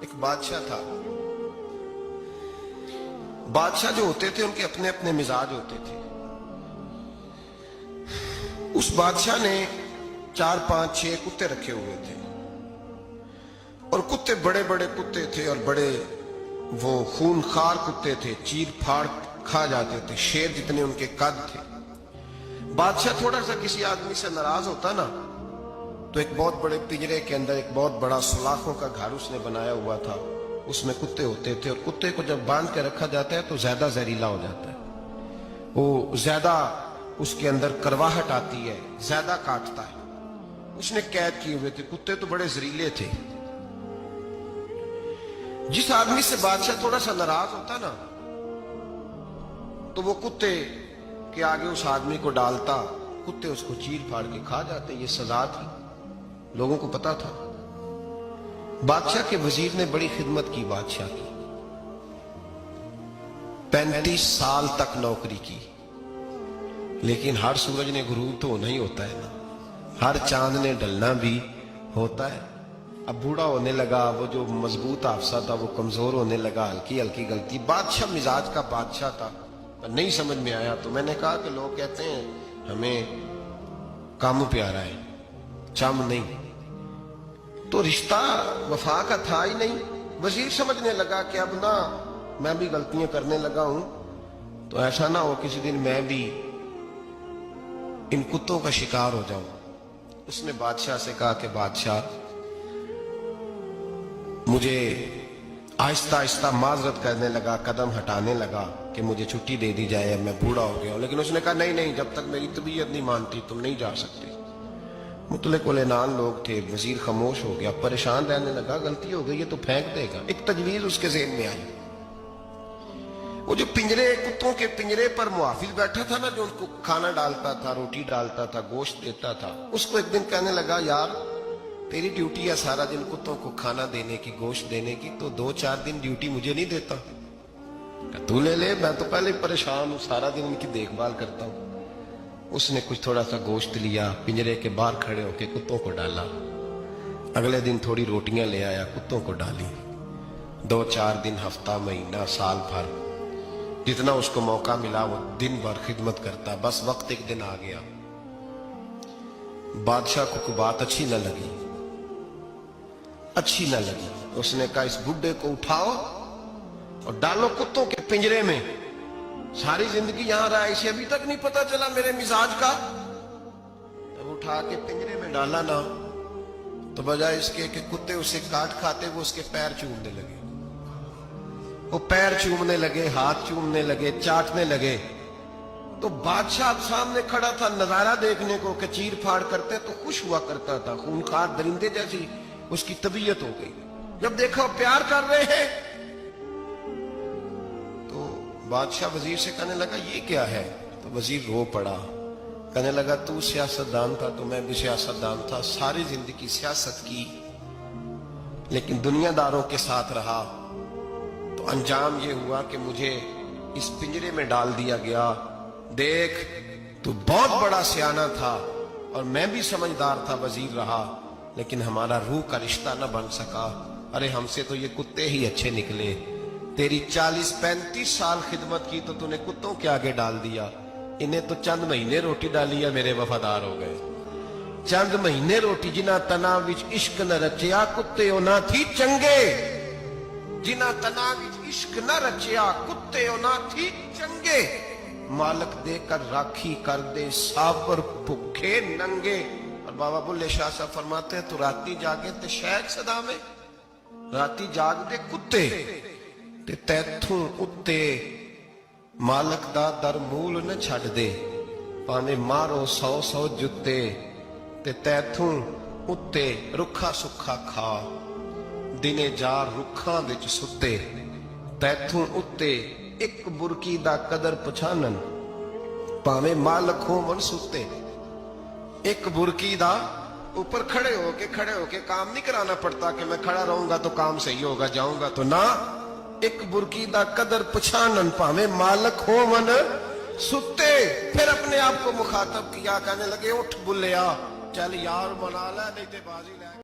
ایک بادشاہ تھا. بادشاہ جو ہوتے تھے ان کے اپنے اپنے مزاج ہوتے تھے. اس بادشاہ نے 4 5 6 کتے رکھے ہوئے تھے اور کتے بڑے بڑے کتے تھے اور بڑے وہ خون خار کتے تھے, چیر پھاڑ کھا جاتے تھے, شیر جتنے ان کے قد تھے. بادشاہ تھوڑا سا کسی آدمی سے ناراض ہوتا نا تو ایک بہت بڑے پنجرے کے اندر ایک بہت بڑا سلاخوں کا گھر اس نے بنایا ہوا تھا, اس میں کتے ہوتے تھے اور کتے کو جب باندھ کے رکھا جاتا ہے تو زیادہ زہریلا ہو جاتا ہے, وہ زیادہ اس کے اندر کرواہٹ آتی ہے, زیادہ کاٹتا ہے. اس نے قید کیے ہوئے تھے. کتے تو بڑے زہریلے تھے. جس آدمی سے بادشاہ تھوڑا سا ناراض ہوتا نا تو وہ کتے کے آگے اس آدمی کو ڈالتا, کتے اس کو چیر پھاڑ کے کھا جاتے. یہ سزا تھی, لوگوں کو پتا تھا. بادشاہ کے وزیر نے بڑی خدمت کی بادشاہ کی, 35 سال تک نوکری کی. لیکن ہر سورج نے غروب تو ہونا ہی ہوتا ہے نا, ہر چاند نے ڈلنا بھی ہوتا ہے. اب بوڑھا ہونے لگا, وہ جو مضبوط حافظہ تھا وہ کمزور ہونے لگا, ہلکی ہلکی غلطی. بادشاہ مزاج کا بادشاہ تھا, نہیں سمجھ میں آیا تو میں نے کہا کہ لوگ کہتے ہیں ہمیں کام پیارا ہے, چم نہیں. تو رشتہ وفا کا تھا ہی نہیں. وزیر سمجھنے لگا کہ اب نہ میں بھی غلطیاں کرنے لگا ہوں تو ایسا نہ ہو کسی دن میں بھی ان کتوں کا شکار ہو جاؤں. اس نے بادشاہ سے کہا کہ بادشاہ مجھے آہستہ آہستہ معذرت کرنے لگا, قدم ہٹانے لگا کہ مجھے چھٹی دے دی جائے, اب میں بوڑھا ہو گیا ہوں. لیکن اس نے کہا نہیں نہیں, جب تک میری طبیعت نہیں مانتی تم نہیں جا سکتے. مطلق العنان لوگ تھے. وزیر خاموش ہو گیا, پریشان رہنے لگا, غلطی ہو گئی ہے تو پھینک دے گا. ایک تجویز اس کے ذہن میں آئی. وہ جو پنجرے, کتوں کے پنجرے پر محافظ بیٹھا تھا نا, جو ان کو کھانا ڈالتا تھا, روٹی ڈالتا تھا, گوشت دیتا تھا, اس کو ایک دن کہنے لگا یار تیری ڈیوٹی ہے سارا دن کتوں کو کھانا دینے کی, گوشت دینے کی, تو 2 4 دن ڈیوٹی مجھے نہیں دیتا؟ تو لے لے, میں تو پہلے پریشان ہوں, سارا دن ان کی دیکھ بھال کرتا ہوں. اس نے کچھ تھوڑا سا گوشت لیا, پنجرے کے باہر کھڑے ہو کے کتوں کو ڈالا. اگلے دن تھوڑی روٹیاں لے آیا, کتوں کو ڈالی. 2 4 دن, ہفتہ, مہینہ, سال بھر, جتنا اس کو موقع ملا وہ دن بھر خدمت کرتا. بس وقت ایک دن آ گیا, بادشاہ کو کوئی بات اچھی نہ لگی. اس نے کہا اس بڈھے کو اٹھاؤ اور ڈالو کتوں کے پنجرے میں. ساری زندگی یہاں رہا, اسے ابھی تک نہیں پتا چلا میرے مزاج کا. جب اٹھا کے پنجرے میں ڈالا نا تو بجائے اس کے کہ کتے اسے کاٹ کھاتے, وہ اس کے پیر چومنے لگے. وہ پیر چومنے لگے, ہاتھ چومنے لگے, چاٹنے لگے. تو بادشاہ اب سامنے کھڑا تھا نظارہ دیکھنے کو کہ چیر پھاڑ کرتے تو خوش ہوا کرتا تھا, خونخوار درندے جیسی اس کی طبیعت ہو گئی. جب دیکھا پیار کر رہے ہیں تو بادشاہ وزیر سے کہنے لگا یہ کیا ہے؟ تو وزیر رو پڑا, کہنے لگا تو سیاستدان تھا تو میں بھی سیاستدان تھا, ساری زندگی سیاست کی لیکن دنیا داروں کے ساتھ رہا, تو انجام یہ ہوا کہ مجھے اس پنجرے میں ڈال دیا گیا. دیکھ تو بہت بڑا سیانہ تھا اور میں بھی سمجھدار تھا, وزیر رہا, لیکن ہمارا روح کا رشتہ نہ بن سکا. ارے ہم سے تو یہ کتے ہی اچھے نکلے. تیری 40 35 سال خدمت کی تو تو نے کتوں کے آگے ڈال دیا. انہیں تو چند مہینے روٹی ڈالی ہے, میرے وفادار ہو گئے. چند مہینے روٹی, جنہ تنا وچ عشق نہ رچیا کتے او نہ تھی چنگے. جنہ تنا وچ عشق نہ رچیا کتے او نہ تھی چنگے. مالک دے کر راکھی کر دے سابر بھکھے ننگے. اور بابا بلے شاہ صاحب فرماتے ہیں تو راتی جاگے تے شیخ صدا میں, راتی جاگ دے کتے تے تیتھوں اتے مالک دا در مول نہ چھڑ دے. پانے مارو 100 جتے تے تیتھوں اتے رکھا سکھا کھا. دنے جار رکھاں وچ ستے تیتھوں اتے ایک برکی دا قدر پچھانن. پاویں مالک ہو من ستے, ایک برکی دا اوپر کھڑے ہو کے کام نہیں کرانا پڑتا کہ میں کھڑا رہوں گا تو کام صحیح ہوگا, جاؤں گا تو نہ. ایک برکی دا قدر پچھانن, پاویں مالک ہو من ستے. پھر اپنے آپ کو مخاطب کیا, کہنے لگے اٹھ بلیا, چل یار منا لے نہیں تے بازی لے.